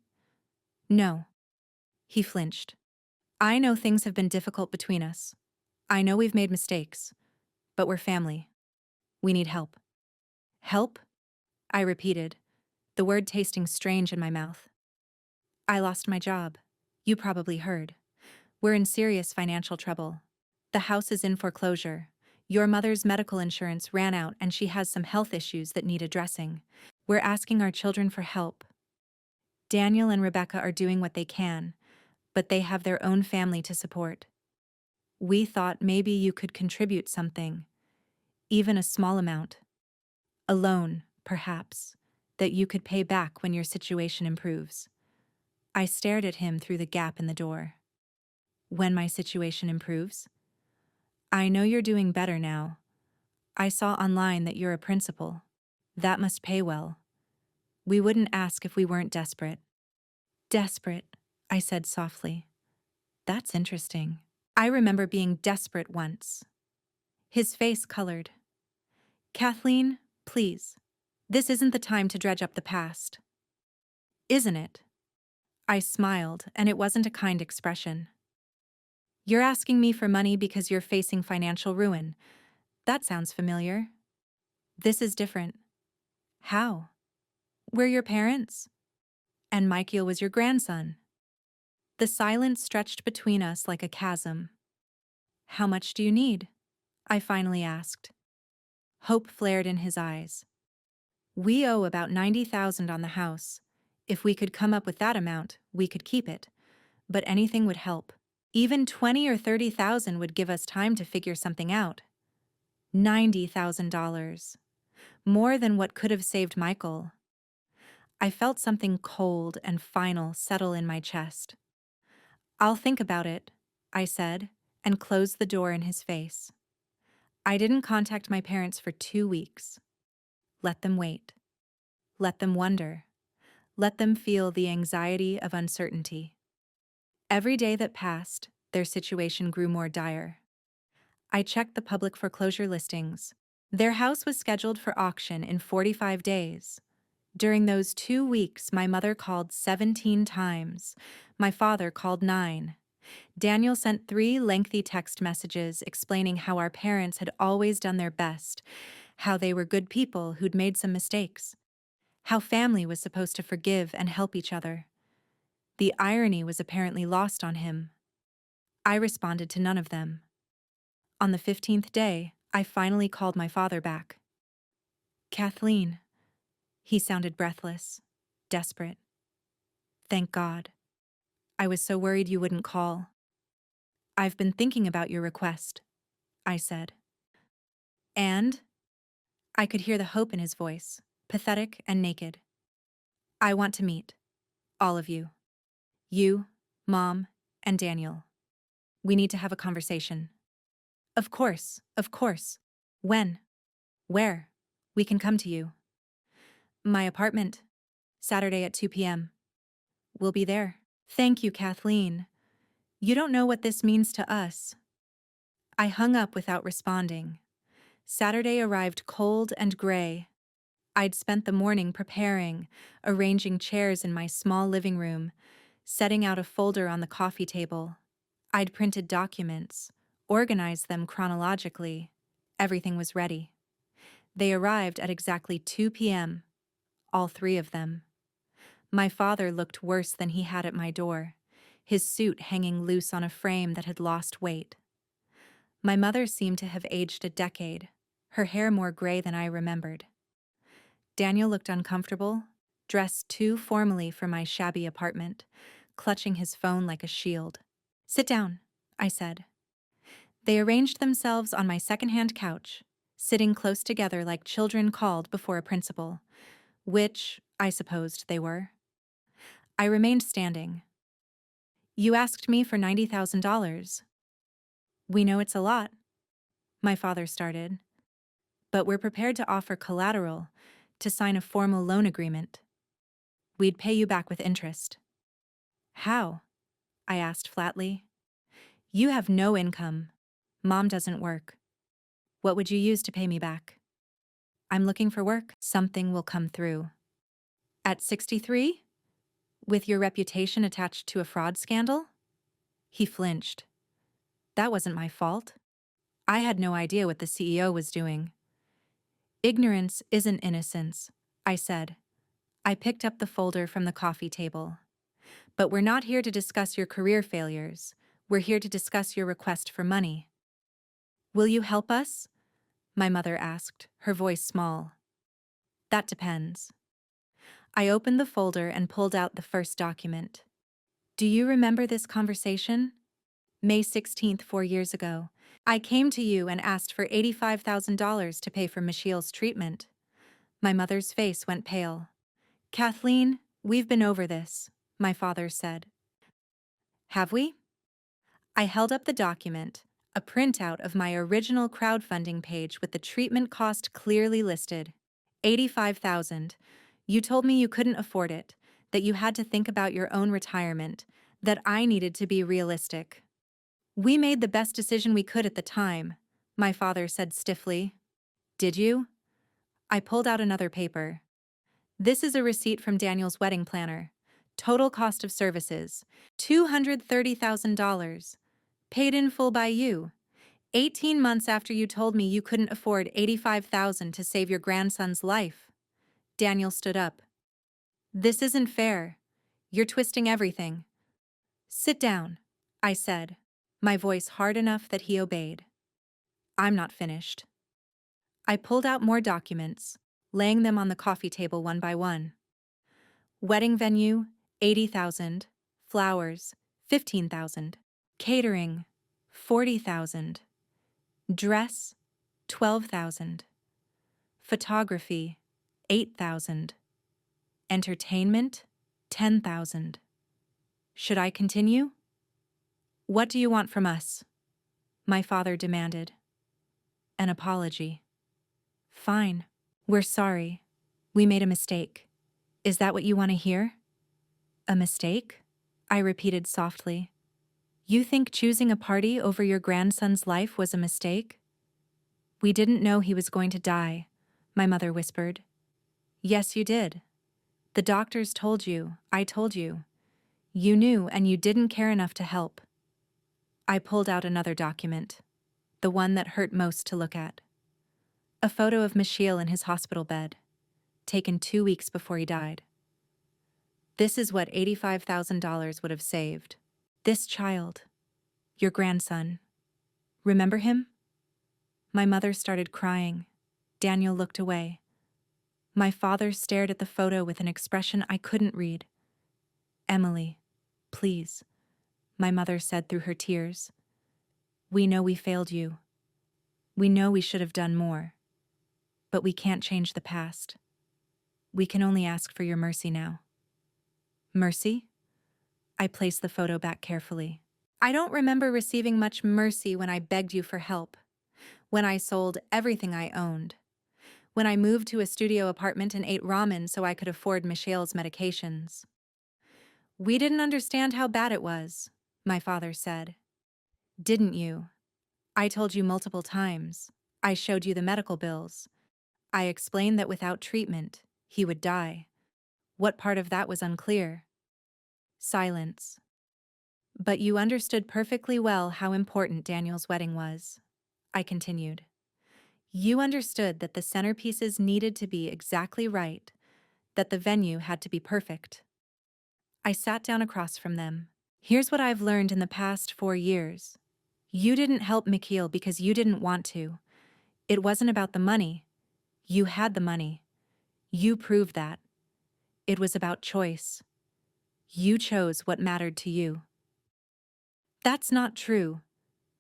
No. He flinched. I know things have been difficult between us. I know we've made mistakes, but we're family. We need help. Help? I repeated, the word tasting strange in my mouth. I lost my job. You probably heard. We're in serious financial trouble. The house is in foreclosure. Your mother's medical insurance ran out and she has some health issues that need addressing. We're asking our children for help. Daniel and Rebecca are doing what they can, but they have their own family to support. We thought maybe you could contribute something, even a small amount. A loan, perhaps, that you could pay back when your situation improves. I stared at him through the gap in the door. When my situation improves? I know you're doing better now. I saw online that you're a principal. That must pay well. We wouldn't ask if we weren't desperate. Desperate, I said softly. That's interesting. I remember being desperate once. His face colored. Kathleen, please. This isn't the time to dredge up the past. Isn't it? I smiled, and it wasn't a kind expression. You're asking me for money because you're facing financial ruin. That sounds familiar. This is different. How? We're your parents? And Michael was your grandson. The silence stretched between us like a chasm. How much do you need? I finally asked. Hope flared in his eyes. We owe about $90,000 on the house. If we could come up with that amount, we could keep it. But anything would help. Even 20 or 30,000 would give us time to figure something out. $90,000. More than what could have saved Michael. I felt something cold and final settle in my chest. I'll think about it, I said, and closed the door in his face. I didn't contact my parents for 2 weeks. Let them wait. Let them wonder. Let them feel the anxiety of uncertainty. Every day that passed, their situation grew more dire. I checked the public foreclosure listings. Their house was scheduled for auction in 45 days. During those 2 weeks, my mother called 17 times. My father called 9. Daniel sent 3 lengthy text messages explaining how our parents had always done their best, how they were good people who'd made some mistakes, how family was supposed to forgive and help each other. The irony was apparently lost on him. I responded to none of them. On the 15th day, I finally called my father back. Kathleen. He sounded breathless, desperate. Thank God. I was so worried you wouldn't call. I've been thinking about your request, I said. And? I could hear the hope in his voice, pathetic and naked. I want to meet. All of you. You, Mom, and Daniel. We need to have a conversation. Of course, of course. When? Where? We can come to you. My apartment. Saturday at 2 p.m. We'll be there. Thank you, Kathleen. You don't know what this means to us. I hung up without responding. Saturday arrived cold and gray. I'd spent the morning preparing, arranging chairs in my small living room, setting out a folder on the coffee table. I'd printed documents, organized them chronologically. Everything was ready. They arrived at exactly 2 p.m., all 3 of them. My father looked worse than he had at my door, his suit hanging loose on a frame that had lost weight. My mother seemed to have aged a decade, her hair more gray than I remembered. Daniel looked uncomfortable, dressed too formally for my shabby apartment, clutching his phone like a shield. "Sit down," I said. They arranged themselves on my secondhand couch, sitting close together like children called before a principal, which I supposed they were. I remained standing. "You asked me for $90,000. We know it's a lot," my father started, "but we're prepared to offer collateral to sign a formal loan agreement. We'd pay you back with interest." "How?" I asked flatly. "You have no income. Mom doesn't work. What would you use to pay me back?" "I'm looking for work. Something will come through." "At 63? With your reputation attached to a fraud scandal?" He flinched. "That wasn't my fault. I had no idea what the CEO was doing." "Ignorance isn't innocence," I said. I picked up the folder from the coffee table. "But we're not here to discuss your career failures. We're here to discuss your request for money." "Will you help us?" my mother asked, her voice small. "That depends." I opened the folder and pulled out the first document. "Do you remember this conversation? May 16th, 4 years ago. I came to you and asked for $85,000 to pay for Michiel's treatment." My mother's face went pale. "Kathleen, we've been over this," my father said. "Have we?" I held up the document, a printout of my original crowdfunding page with the treatment cost clearly listed. $85,000. You told me you couldn't afford it, that you had to think about your own retirement, that I needed to be realistic. "We made the best decision we could at the time," my father said stiffly. "Did you?" I pulled out another paper. "This is a receipt from Daniel's wedding planner. Total cost of services, $230,000. Paid in full by you. 18 months after you told me you couldn't afford $85,000 to save your grandson's life." Daniel stood up. "This isn't fair. You're twisting everything." "Sit down," I said, my voice hard enough that he obeyed. "I'm not finished." I pulled out more documents, laying them on the coffee table one by one. Wedding venue, $80,000. Flowers, $15,000. Catering, $40,000. Dress, $12,000. Photography, $8,000. Entertainment, $10,000. Should I continue? "What do you want from us?" my father demanded. "An apology." "Fine. We're sorry. We made a mistake. Is that what you want to hear?" "A mistake?" I repeated softly. "You think choosing a party over your grandson's life was a mistake?" "We didn't know he was going to die," my mother whispered. "Yes, you did. The doctors told you, I told you. You knew and you didn't care enough to help." I pulled out another document, the one that hurt most to look at. A photo of Michiel in his hospital bed, taken 2 weeks before he died. "This is what $85,000 would have saved. This child, your grandson. Remember him?" My mother started crying. Daniel looked away. My father stared at the photo with an expression I couldn't read. "Emily, please," my mother said through her tears. "We know we failed you. We know we should have done more. But we can't change the past. We can only ask for your mercy now." "Mercy?" I placed the photo back carefully. "I don't remember receiving much mercy when I begged you for help. When I sold everything I owned. When I moved to a studio apartment and ate ramen so I could afford Michiel's medications." "We didn't understand how bad it was," my father said. "Didn't you? I told you multiple times. I showed you the medical bills. I explained that without treatment, he would die. What part of that was unclear?" Silence. "But you understood perfectly well how important Daniel's wedding was," I continued. "You understood that the centerpieces needed to be exactly right, that the venue had to be perfect." I sat down across from them. "Here's what I've learned in the past 4 years. You didn't help Michiel because you didn't want to. It wasn't about the money. You had the money. You proved that. It was about choice. You chose what mattered to you. That's not true,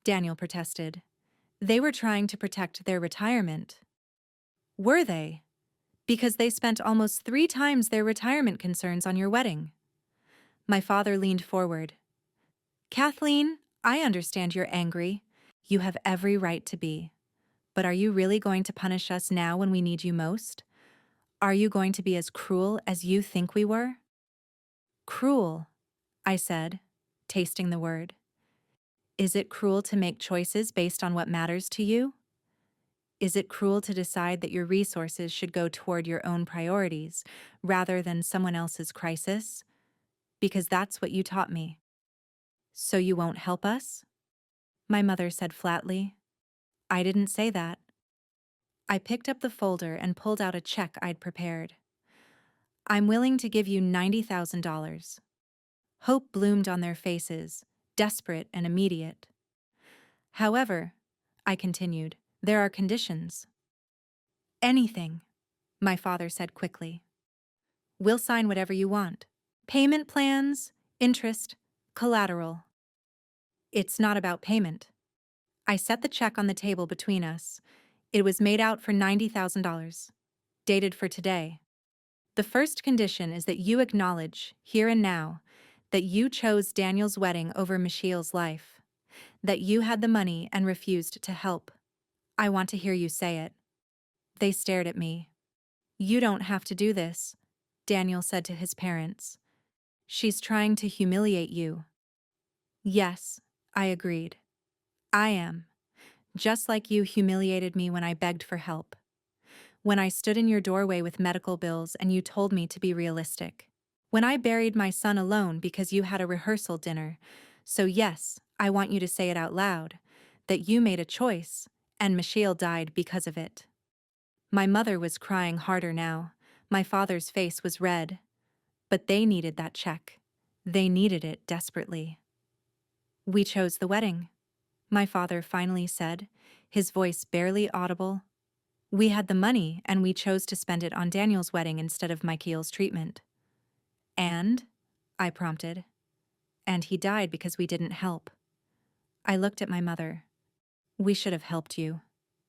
Daniel protested. They were trying to protect their retirement. Were they? Because they spent almost 3 times their retirement concerns on your wedding. My father leaned forward. Kathleen, I understand you're angry. You have every right to be. But are you really going to punish us now when we need you most? Are you going to be as cruel as you think we were? Cruel, I said, tasting the word. Is it cruel to make choices based on what matters to you? Is it cruel to decide that your resources should go toward your own priorities rather than someone else's crisis? Because that's what you taught me. So you won't help us? My mother said flatly. I didn't say that. I picked up the folder and pulled out a check I'd prepared. I'm willing to give you $90,000. Hope bloomed on their faces, desperate and immediate. However, I continued, there are conditions. Anything, my father said quickly. We'll sign whatever you want. Payment plans, interest, collateral. It's not about payment. I set the check on the table between us. It was made out for $90,000, dated for today. The first condition is that you acknowledge, here and now, that you chose Daniel's wedding over Michiel's life, that you had the money and refused to help. I want to hear you say it. They stared at me. You don't have to do this, Daniel said to his parents. She's trying to humiliate you. Yes, I agreed. I am. Just like you humiliated me when I begged for help. When I stood in your doorway with medical bills and you told me to be realistic. When I buried my son alone because you had a rehearsal dinner. So yes, I want you to say it out loud, that you made a choice, and Michiel died because of it. My mother was crying harder now. My father's face was red. But they needed that check. They needed it desperately. We chose the wedding, my father finally said, his voice barely audible. We had the money and we chose to spend it on Daniel's wedding instead of Michiel's treatment. And? I prompted. And he died because we didn't help. I looked at my mother. We should have helped you,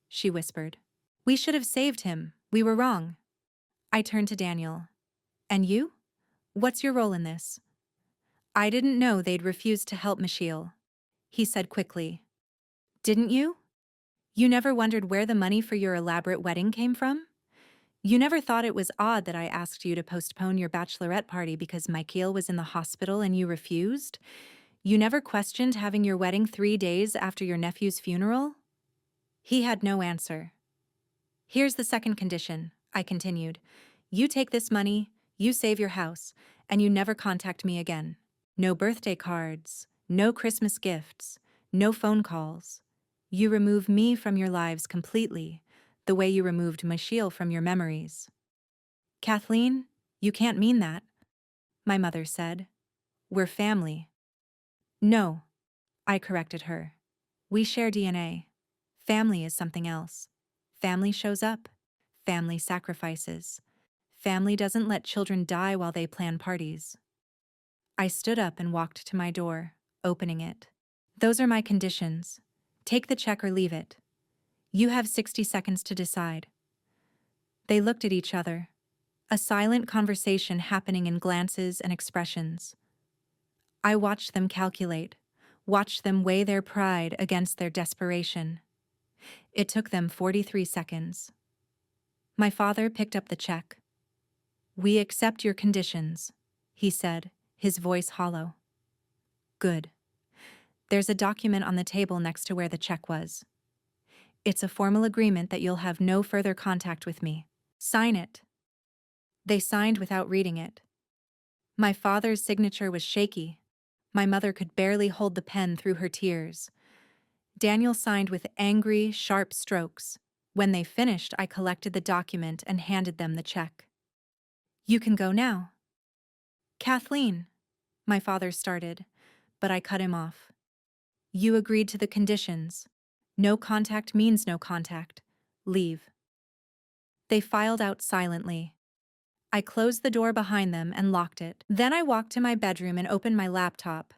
she whispered. We should have saved him. We were wrong. I turned to Daniel. And you? What's your role in this? I didn't know they'd refused to help Michiel, he said quickly. Didn't you? You never wondered where the money for your elaborate wedding came from? You never thought it was odd that I asked you to postpone your bachelorette party because Michiel was in the hospital and you refused? You never questioned having your wedding 3 days after your nephew's funeral? He had no answer. Here's the second condition, I continued. You take this money, you save your house, and you never contact me again. No birthday cards, no Christmas gifts, no phone calls. You remove me from your lives completely, the way you removed Michiel from your memories. Kathleen, you can't mean that, my mother said. We're family. No, I corrected her. We share DNA. Family is something else. Family shows up. Family sacrifices. Family doesn't let children die while they plan parties. I stood up and walked to my door, opening it. Those are my conditions. Take the check or leave it. You have 60 seconds to decide. They looked at each other, a silent conversation happening in glances and expressions. I watched them calculate, watched them weigh their pride against their desperation. It took them 43 seconds. My father picked up the check. We accept your conditions, he said, his voice hollow. Good. There's a document on the table next to where the check was. It's a formal agreement that you'll have no further contact with me. Sign it. They signed without reading it. My father's signature was shaky. My mother could barely hold the pen through her tears. Daniel signed with angry, sharp strokes. When they finished, I collected the document and handed them the check. You can go now. Kathleen, my father started, but I cut him off. You agreed to the conditions. No contact means no contact. Leave. They filed out silently. I closed the door behind them and locked it. Then I walked to my bedroom and opened my laptop.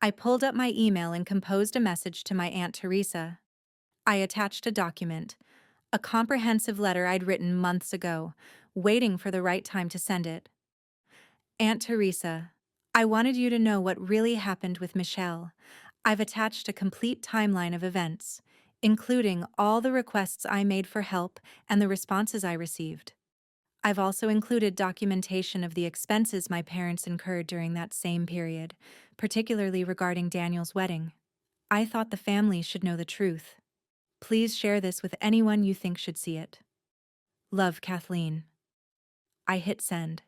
I pulled up my email and composed a message to my Aunt Teresa. I attached a document, a comprehensive letter I'd written months ago, waiting for the right time to send it. Aunt Teresa, I wanted you to know what really happened with Michelle. I've attached a complete timeline of events, including all the requests I made for help and the responses I received. I've also included documentation of the expenses my parents incurred during that same period, particularly regarding Daniel's wedding. I thought the family should know the truth. Please share this with anyone you think should see it. Love, Kathleen. I hit send.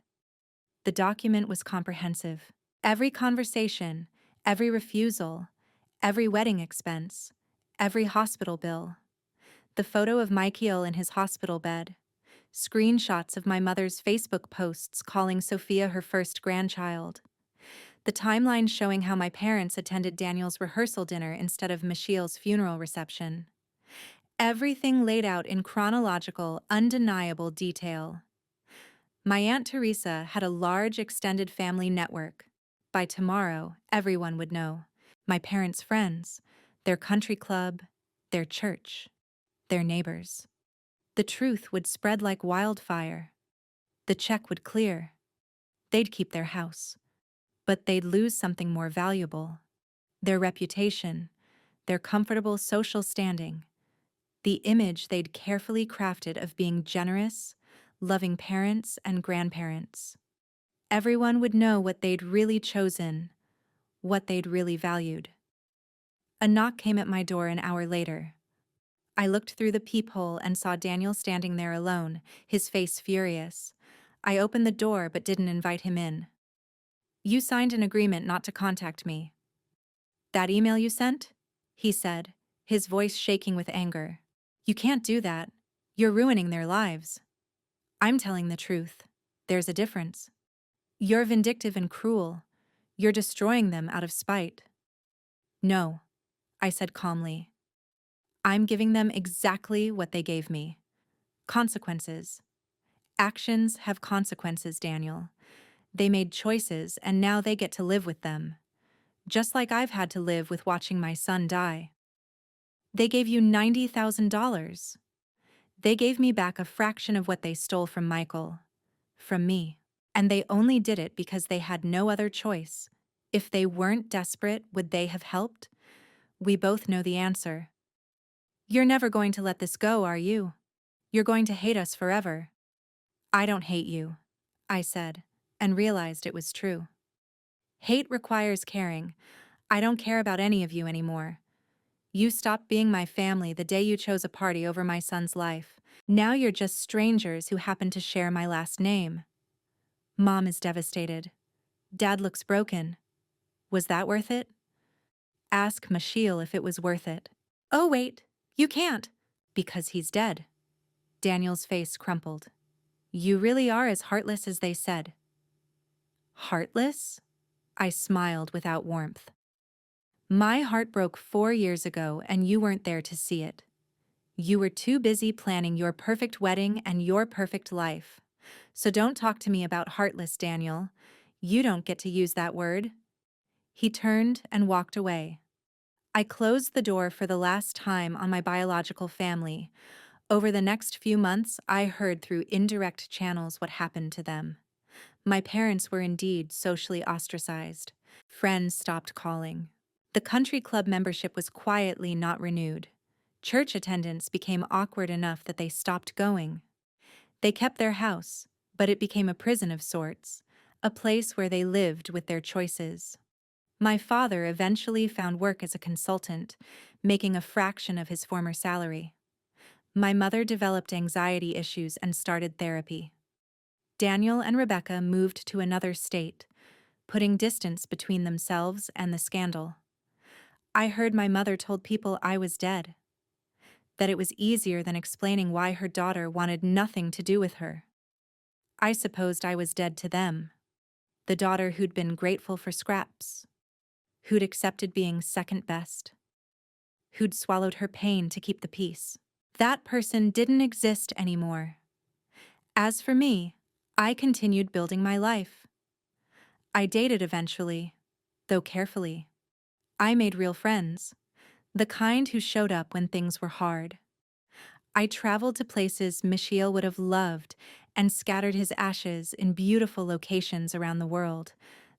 The document was comprehensive. Every conversation, every refusal, every wedding expense, every hospital bill. The photo of Michael in his hospital bed. Screenshots of my mother's Facebook posts calling Sophia her first grandchild. The timeline showing how my parents attended Daniel's rehearsal dinner instead of Michelle's funeral reception. Everything laid out in chronological, undeniable detail. My Aunt Teresa had a large extended family network. By tomorrow, everyone would know. My parents' friends, their country club, their church, their neighbors. The truth would spread like wildfire. The check would clear. They'd keep their house. But they'd lose something more valuable. Their reputation, their comfortable social standing, the image they'd carefully crafted of being generous, loving parents and grandparents. Everyone would know what they'd really chosen, what they'd really valued. A knock came at my door an hour later. I looked through the peephole and saw Daniel standing there alone, his face furious. I opened the door but didn't invite him in. You signed an agreement not to contact me. That email you sent? He said, his voice shaking with anger. You can't do that. You're ruining their lives. I'm telling the truth. There's a difference. You're vindictive and cruel. You're destroying them out of spite. No, I said calmly. I'm giving them exactly what they gave me. Consequences. Actions have consequences, Daniel. They made choices, and now they get to live with them. Just like I've had to live with watching my son die. They gave you $90,000. They gave me back a fraction of what they stole from Michael. From me. And they only did it because they had no other choice. If they weren't desperate, would they have helped? We both know the answer. You're never going to let this go, are you? You're going to hate us forever. I don't hate you, I said, and realized it was true. Hate requires caring. I don't care about any of you anymore. You stopped being my family the day you chose a party over my son's life. Now you're just strangers who happen to share my last name. Mom is devastated. Dad looks broken. Was that worth it? Ask Michelle if it was worth it. Oh wait, you can't. Because he's dead. Daniel's face crumpled. You really are as heartless as they said. Heartless? I smiled without warmth. My heart broke 4 years ago and you weren't there to see it. You were too busy planning your perfect wedding and your perfect life. So don't talk to me about heartless, Daniel. You don't get to use that word. He turned and walked away. I closed the door for the last time on my biological family. Over the next few months, I heard through indirect channels what happened to them. My parents were indeed socially ostracized. Friends stopped calling. The country club membership was quietly not renewed. Church attendance became awkward enough that they stopped going. They kept their house, but it became a prison of sorts, a place where they lived with their choices. My father eventually found work as a consultant, making a fraction of his former salary. My mother developed anxiety issues and started therapy. Daniel and Rebecca moved to another state, putting distance between themselves and the scandal. I heard my mother told people I was dead, that it was easier than explaining why her daughter wanted nothing to do with her. I supposed I was dead to them, the daughter who'd been grateful for scraps, who'd accepted being second best, who'd swallowed her pain to keep the peace. That person didn't exist anymore. As for me, I continued building my life. I dated eventually, though carefully. I made real friends, the kind who showed up when things were hard. I traveled to places Michiel would have loved and scattered his ashes in beautiful locations around the world: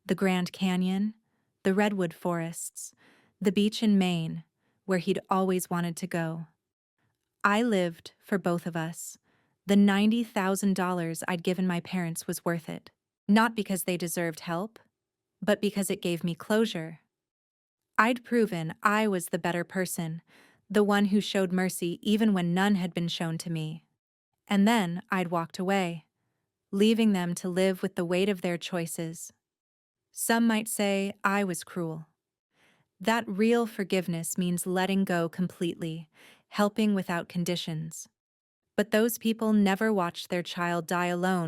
the Grand Canyon, the redwood forests, the beach in Maine, where he'd always wanted to go. I lived for both of us. The $90,000 I'd given my parents was worth it. Not because they deserved help, but because it gave me closure. I'd proven I was the better person, the one who showed mercy even when none had been shown to me. And then I'd walked away, leaving them to live with the weight of their choices. Some might say I was cruel. That real forgiveness means letting go completely, helping without conditions. But those people never watched their child die alone